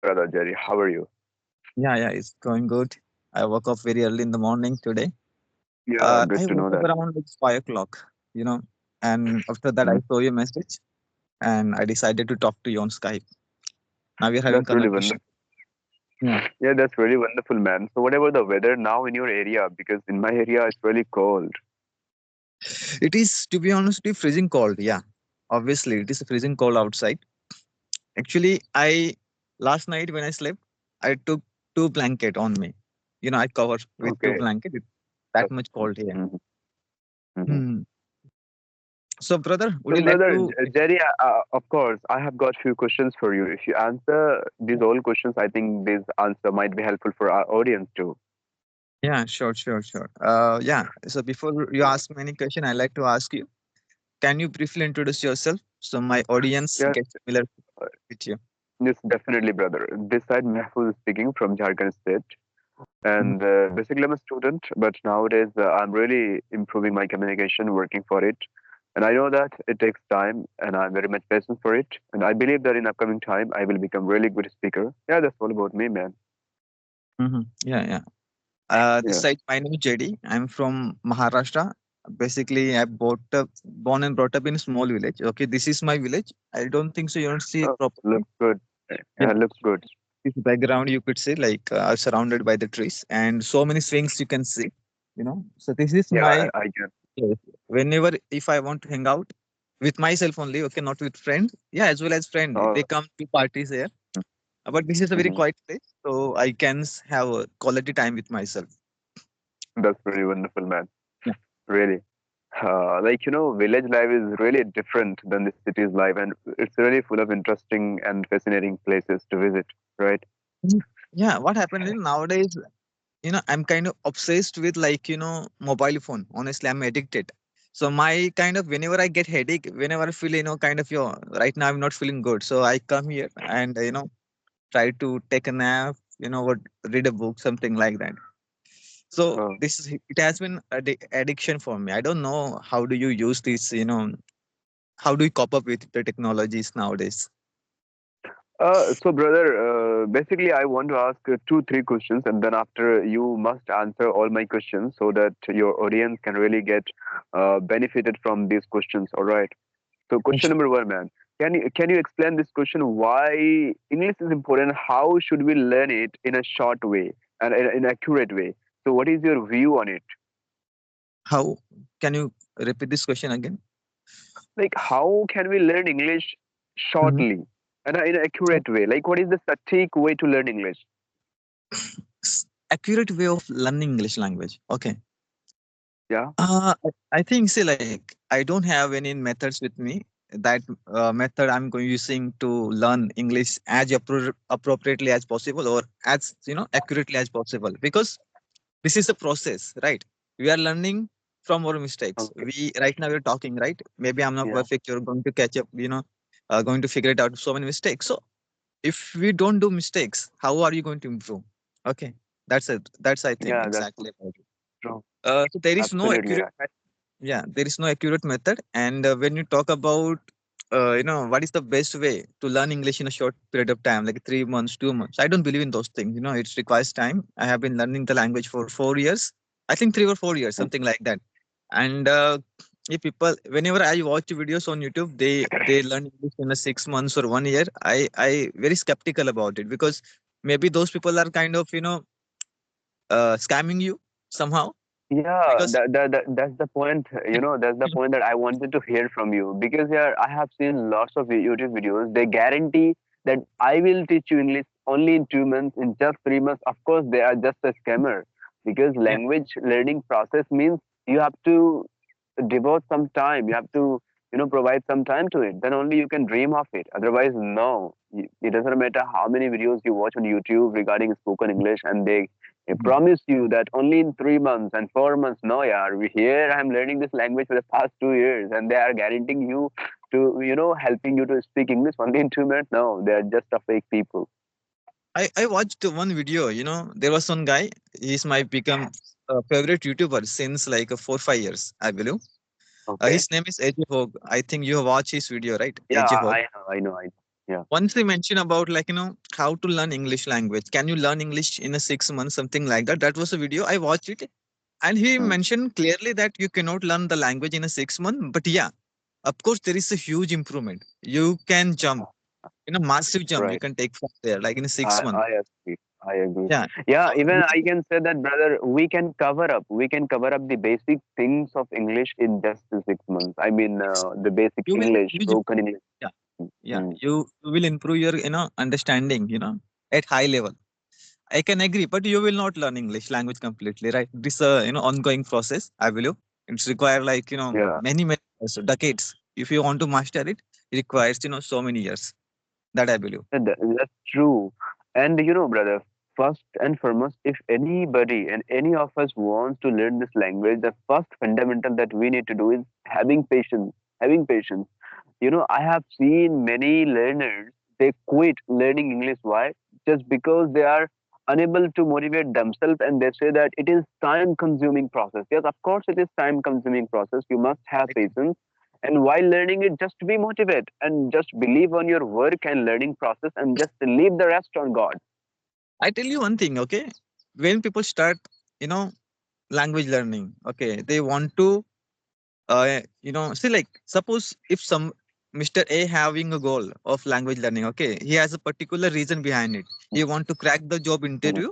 brother Jerry. How are you? Yeah, it's going good. I woke up very early in the morning today. Yeah, good I to woke know up that. around like 5 o'clock, you know, and after that I Mm. saw your message and I decided to talk to you on Skype. Now we're having That's really conversation. wonderful. Yeah, Yeah, that's really wonderful, man. So, what about the weather now in your area? Because in my area, it's really cold. it is to be honest, freezing cold. Yeah, obviously it is freezing cold outside. Actually, I last night when I slept, I took two blanket on me. I covered with two Okay. blanket. It's that That's, much cold here. mhm, mhm. Hmm. So, brother, would So, you like brother to? Jerry, of course, I have got few questions for you. If you answer these all questions, I think this answer might be helpful for our audience too. Yeah, sure. Yeah. So before you ask me any question, I like to ask you, can you briefly introduce yourself so my audience Yeah, gets familiar with you? yes, definitely, brother. This side Mahfouz speaking from Jharkhand state. Mhm. And basically, I'm a student, but nowadays I'm really improving my communication, working for it. And I know that it takes time, and I'm very much patient for it. And I believe that in upcoming time, I will become really good speaker. Yeah, that's all about me, man. Yeah. This Yeah. side, my name is JD. I'm from Maharashtra. Basically, born and brought up in a small village. Okay, this is my village. I don't think so. You don't see it Oh, properly. looks good. Yeah, Yeah, looks good. this background you could see surrounded by the trees and so many swings you can see. So this is Yeah, my. I can. Yes. Whenever if I want to hang out with myself only, okay, not with friends. Yeah, as well as friend. Oh, They come to parties here. But this is a very mhm. quiet place, so I can have a quality time with myself. That's really wonderful, man. Yeah. Really. Village life is really different than the city's life, and it's really full of interesting and fascinating places to visit, right? Mm. Yeah, what happened is nowadays, I'm kind of obsessed with mobile phone. Honestly, I'm addicted. So my kind of whenever I get headache, whenever I feel, kind of right now I'm not feeling good. So I come here and try to take a nap, what read a book, something like that. So Oh. it has been addiction for me. I don't know how do you use this, how do you cope up with the technologies nowadays? So, brother, basically, I want to ask two, three questions, and then after you must answer all my questions so that your audience can really get benefited from these questions. All right. So, question Yes. number one, man, can you explain this question? Why English is important? How should we learn it in a short way and in an accurate way? So, what is your view on it? How can you repeat this question again? Like, how can we learn English Mhm. shortly and in an accurate way? Like, what is the static way to learn English? Accurate way of learning English language. Okay. Yeah. I think see like I don't have any methods with me. That method I'm going using to learn English as appropriately as possible or as accurately as possible because this is a process, right? We are learning from our mistakes. Okay. We right now we're talking, right? Maybe I'm not Yeah. perfect. You're going to catch up. Going to figure it out. So many mistakes. So if we don't do mistakes, how are you going to improve? Okay, that's it. That's I think Yeah, that's exactly about it. true. So there is no Absolutely accurate. right. Yeah, there is no accurate method. And when you talk about, what is the best way to learn English in a short period of time, like 3 months, 2 months? I don't believe in those things. It requires time. I have been learning the language for 4 years. I think 3 or 4 years, Mm. something like that. And if people, whenever I watch videos on YouTube, they learn English in a 6 months or 1 year. I very skeptical about it because maybe those people are kind of scamming you somehow Yeah, because that's the point. That's the point that I wanted to hear from you because yeah, I have seen lots of YouTube videos. They guarantee that I will teach you English only in 2 months, in just 3 months. Of course, they are just a scammer because yeah. language learning process means you have to devote some time. You have to, provide some time to it. Then only you can dream of it. Otherwise, no. It doesn't matter how many videos you watch on YouTube regarding spoken English, and they promise you that only in 3 months and 4 months. No, yeah, here I'm learning this language for the past 2 years, and they are guaranteeing you to, helping you to speak English only in 2 minutes. No, they are just a fake people. I watched one video, there was one guy, he's my become favorite YouTuber since like 4 5 years, I believe. Okay. His name is AJ Hog. I think you have watched his video, right? Yeah, AJ Hog. I know. Yeah. Once he mentioned about like how to learn English language. Can you learn English in a 6 months, something like that? That was a video I watched it, and he Mm. mentioned clearly that you cannot learn the language in a 6 month. But yeah, of course there is a huge improvement. You can jump, massive jump. You Right. can take from there like in a six I, month. I agree. I agree. Yeah. Yeah, So even I can say that, brother, we can cover up. We can cover up the basic things of English in just 6 months. I mean, the basic you will English, huge broken improvement. English. Yeah. Yeah. Mm. You will improve your understanding, at high level. I can agree, but you will not learn English language completely, right? This ongoing process, I believe. It's require like Yeah, many years, decades. If you want to master it, it requires so many years. That I believe. that's true. And brother, first and foremost, if anybody and any of us wants to learn this language, the first fundamental that we need to do is having patience. Having patience. I have seen many learners, they quit learning English. Why? Just because they are unable to motivate themselves, and they say that it is time consuming process. Yes, of course it is time consuming process. You must have patience. And while learning it, just be motivated and just believe on your work and learning process and just leave the rest on God. I tell you one thing, okay? When people start, you know, language learning, okay, they want to, see, like, suppose if some Mr. A having a goal of language learning, okay, he has a particular reason behind it. He want to crack the job Mhm. interview,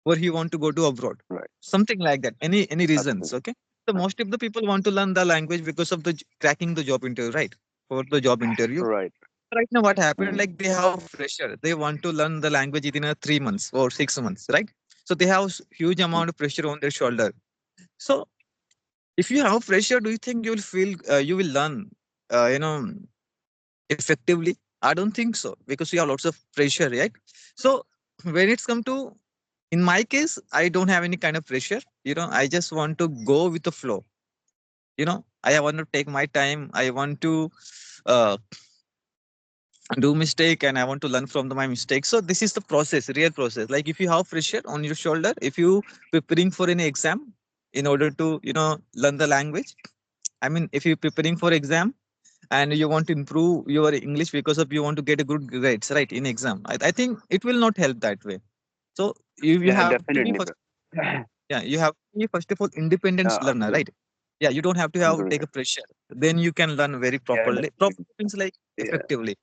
or he want to go to abroad, Right. something like that. Any reasons, Absolutely. okay? So most of the people want to learn the language because of the cracking the job interview, right? For the job interview. Right. Right now, what happened? Mm. Like they have pressure. They want to learn the language within a 3 months or 6 months, right? So they have huge Mm. amount of pressure on their shoulder. So if you have pressure, do you think you will feel you will learn, effectively? I don't think so because you have lots of pressure, right? So when it's come to in my case, I don't have any kind of pressure. I just want to go with the flow. I want to take my time. I want to uh, do mistake and I want to learn from my mistakes. So this is the process, real process. Like if you have pressure on your shoulder, if you preparing for any exam in order to learn the language. I mean, if you're preparing for exam and you want to improve your English because of you want to get a good grades, right, in exam. I think it will not help that way. So you Yeah, have to be definitely, first. bro. Yeah, you have to be first of all independent Yeah, learner, right? Yeah, you don't have to have agree. take a pressure. Then you can learn very Yeah, properly. definitely. Properly means like Yeah. effectively.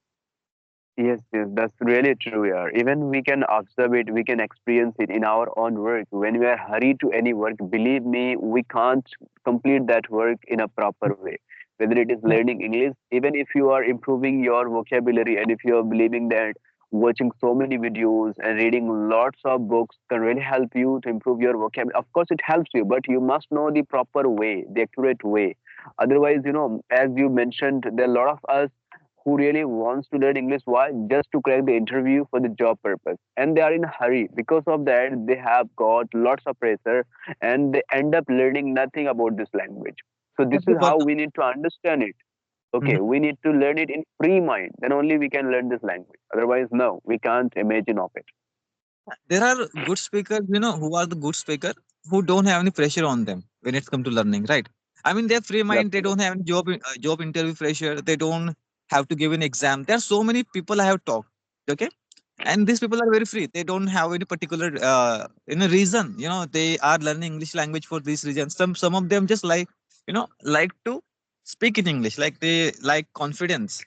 Yes, yes, that's really true, yeah. Even we can observe it, we can experience it in our own work. When we are hurried to any work, believe me, we can't complete that work in a proper way. Whether it is Yeah. learning English, even if you are improving your vocabulary and if you are believing that watching so many videos and reading lots of books can really help you to improve your vocabulary. Of course, it helps you, but you must know the proper way, the accurate way. Otherwise, as you mentioned, there are a lot of us who really wants to learn English. Why? Just to crack the interview for the job purpose. And they are in a hurry. Because of that, they have got lots of pressure and they end up learning nothing about this language. So this That's the is how problem. we need to understand it. Okay, Mhm. we need to learn it in free mind. Then only we can learn this language. Otherwise, no, we can't imagine of it. There are good speakers, who are the good speaker who don't have any pressure on them when it's come to learning, right? I mean, they're free mind. They Absolutely. don't have any job interview pressure. They don't have to give an exam. There are so many people I have talked. Okay, and these people are very free. They don't have any particular reason. They are learning English language for this reason. Some of them just like to speak in English. Like they like confidence.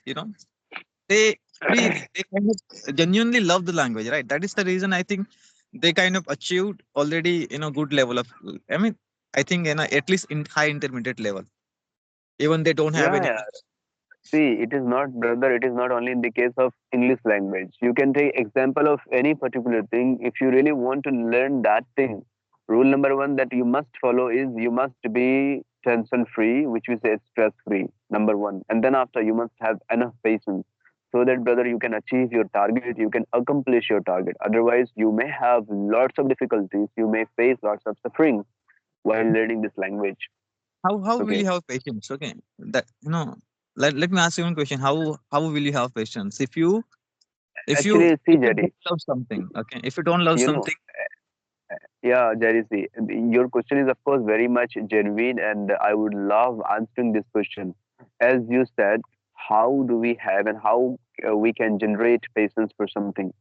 They they kind of genuinely love the language, right? That is the reason I think they kind of achieved already good level of. I mean, I think at least in high intermediate level, even they don't have Yeah, any. yeah. See, it is not, brother, it is not only in the case of English language. You can take example of any particular thing. If you really want to learn that thing, rule number one that you must follow is you must be tension free, which we say stress free, number one. And then after, you must have enough patience so that, brother, you can achieve your target, you can accomplish your target. Otherwise, you may have lots of difficulties, you may face lots of suffering while learning this language. How will Okay. you have patience? Okay, that let me ask you one question. How will you have patience if you Actually, see, if you Jerry, don't love something? Okay, if you don't love you know, something. yeah, Jarisi, your question is of course very much genuine, and I would love answering this question. As you said, how do we have and how we can generate patience for something.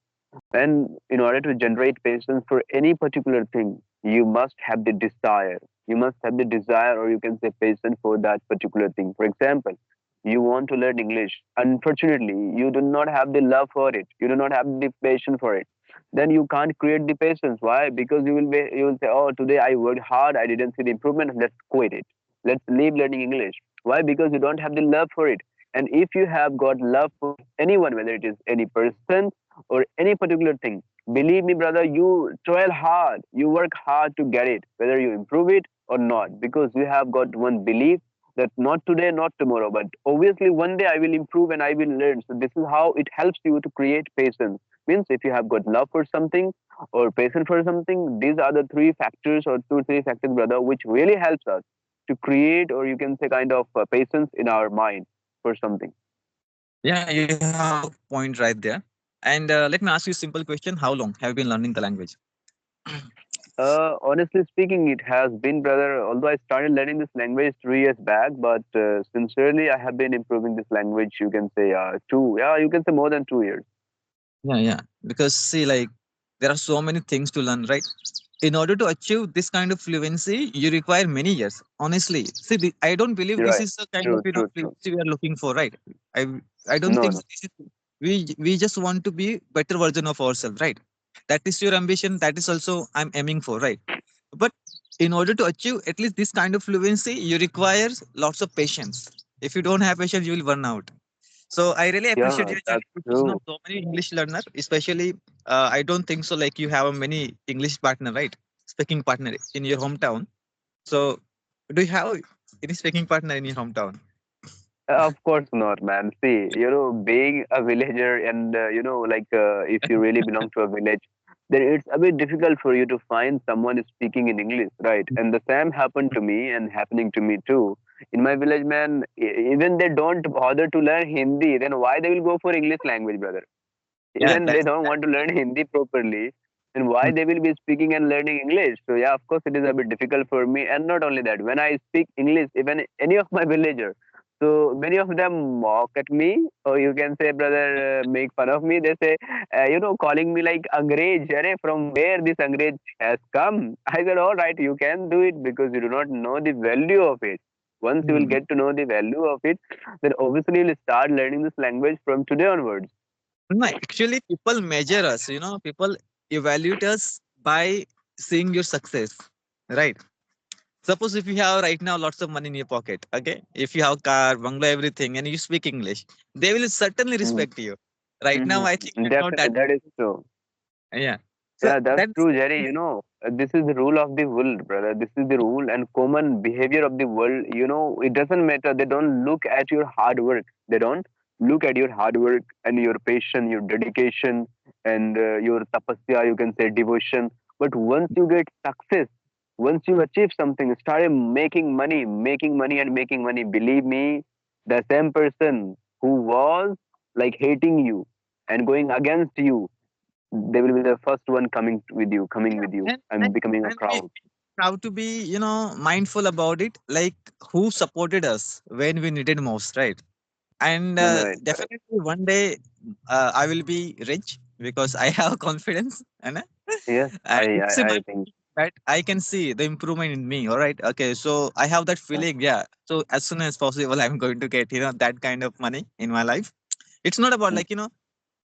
And in order to generate patience for any particular thing, you must have the desire. You must have the desire, or you can say patience for that particular thing. For example, you want to learn English. Unfortunately, you do not have the love for it. You do not have the patience for it. Then you can't create the patience. Why? Because you will say, oh, today I worked hard. I didn't see the improvement. Let's quit it. Let's leave learning English. Why? Because you don't have the love for it. And if you have got love for anyone, whether it is any person or any particular thing, believe me, brother, you toil hard, you work hard to get it, whether you improve it or not, because you have got one belief that not today, not tomorrow, but obviously one day I will improve and I will learn. So this is how it helps you to create patience. Means if you have got love for something or patience for something, these are the three factors or two, three factors, brother, which really helps us to create, or you can say kind of patience in our mind for something. Yeah, you have point right there. And let me ask you a simple question: how long have you been learning the language? Honestly speaking, it has been, brother. Although I started learning this language 3 years back, but sincerely, I have been improving this language. You can say you can say more than 2 years. Yeah, yeah. Because see, like there are so many things to learn, right? In order to achieve this kind of fluency, you require many years. Honestly, see, I don't believe You're this right. is the kind of True, true, true. fluency we are looking for, right? I I don't No, think no. so. This is, we just want to be better version of ourselves, right? That is your ambition. That is also I'm aiming for, right? But in order to achieve at least this kind of fluency, you require lots of patience. If you don't have patience, you will burn out. So I really appreciate Yeah, your journey that's because true. so many English learner, especially I don't think so. Like you have a many English partner, right? Speaking partner in your hometown. So do you have any speaking partner in your hometown? Of course not, man. See, being a villager and, if you really belong to a village, then it's a bit difficult for you to find someone speaking in English, right? And the same happened to me and happening to me too. In my village, man, even they don't bother to learn Hindi, then why they will go for English language, brother? Yeah, Even they that's don't want to learn Hindi properly, then why they will be speaking and learning English? So yeah, of course it is a bit difficult for me. And not only that, when I speak English, even any of my villagers, so many of them mock at me, or you can say, brother, make fun of me. They say, calling me like Angrez. Arey, from where this Angrez has come? I said, all right, you can do it because you do not know the value of it. Once you will mm. get to know the value of it, then obviously you'll start learning this language from today onwards. No, actually people measure us. People evaluate us by seeing your success, right? Suppose if you have right now lots of money in your pocket, okay, if you have car, bungalow, everything, and you speak English, they will certainly respect you. Right now, I think you're not Definitely, that. that is true. Yeah. So Yeah, that's that's true, Jerry. This is the rule of the world, brother. This is the rule and common behavior of the world. It doesn't matter. They don't look at your hard work. They don't look at your hard work and your passion, your dedication, and your tapasya, you can say devotion. But once you get success, once you achieve something, started making money and making money, believe me, the same person who was like hating you and going against you, they will be the first one coming yeah, with you and and and becoming a and we crowd. have to be mindful about it. Like who supported us when we needed most, right? And Right, correct. definitely one day I will be rich because I have confidence, and Yes, and it's my I think. right. I can see the improvement in me. All right, okay. So I have that feeling. Yeah. So as soon as possible, I'm going to get that kind of money in my life. It's not about Mm. like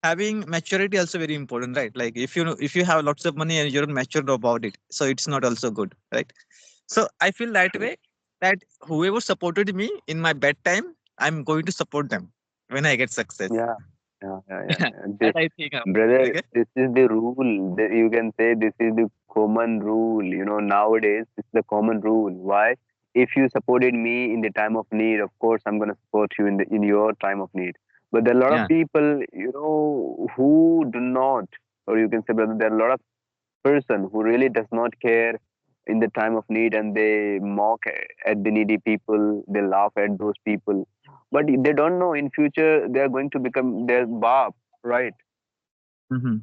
having maturity also very important, right? Like if you have lots of money and you're not mature about it, so it's not also good, right? So I feel that True. way, that whoever supported me in my bad time, I'm going to support them when I get success. Yeah, yeah. That I think of. Brother, Okay. this is the rule. You can say this is the common rule. Nowadays, it's the common rule. Why? If you supported me in the time of need, of course, I'm gonna support you in your time of need. But there are a lot of Yeah. people, who do not, or you can say, brother, there are a lot of person who really does not care in the time of need, and they mock at the needy people, they laugh at those people, but they don't know in future they are going to become their bab, right? Hmm.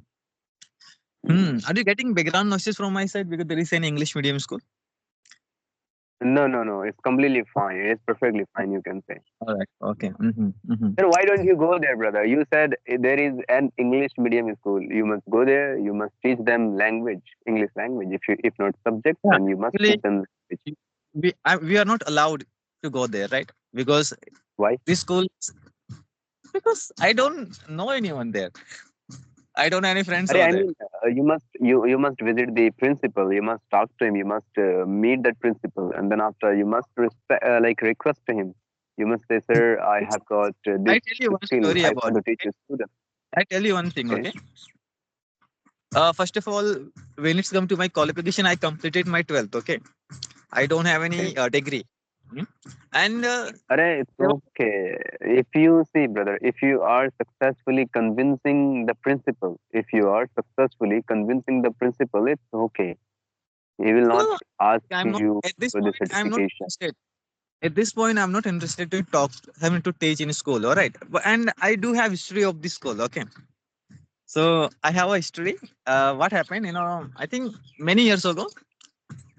Mm. Are you getting background noises from my side because there is an English medium school? No, no, no. It's completely fine. It's perfectly fine. You can say. All right. Okay. Mm-hmm. Then why don't you go there, brother? You said there is an English medium school. You must go there. You must teach them language, English language. If not subject, Yeah. then you must Actually, teach them language. we are not allowed to go there, right? Because Why? this school, because I don't know anyone there. I don't have any friends over I there. mean, you must visit the principal. You must talk to him. You must meet that principal, and then after you must like request to him. You must say, "Sir, I have got this I tell you one skill. story I about want to it. teach Okay? a student." I tell you one thing. Okay, Okay. First of all, when it's come to my qualification, I completed my 12th. Okay. I don't have okay. any degree. Hmm? And It's okay. If you see, brother, if you are successfully convincing the principal, if you are successfully convincing the principal, it's okay. He will not no, ask I'm not you at this for the point. I'm not certification. interested. At this point, I'm not interested to talk, having to teach in school. All right. And I do have history of this school. Okay. So I have a history. What happened? I think many years ago,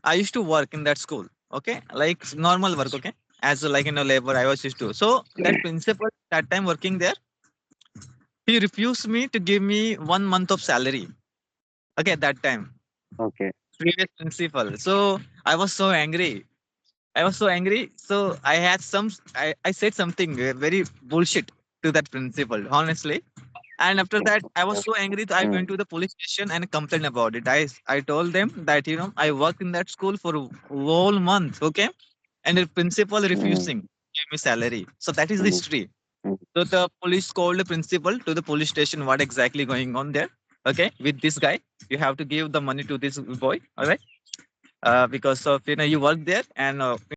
I used to work in that school. Okay, like normal work. Okay, as like labor, I was used to. So that principal that time working there, he refused me to give me 1 month of salary. Okay, that time Okay. previous principal. So I was so angry. I was so angry. So I had I said something very bullshit to that principal. Honestly. And after that, I was so angry that I went Mm, to the police station and complained about it. I told them that I worked in that school for a whole month, okay, and the principal mm, refusing to give me salary. So that is the mm, history. mm, So the police called the principal to the police station. What exactly going on there? Okay, with this guy, you have to give the money to this boy. All right, because of you work there and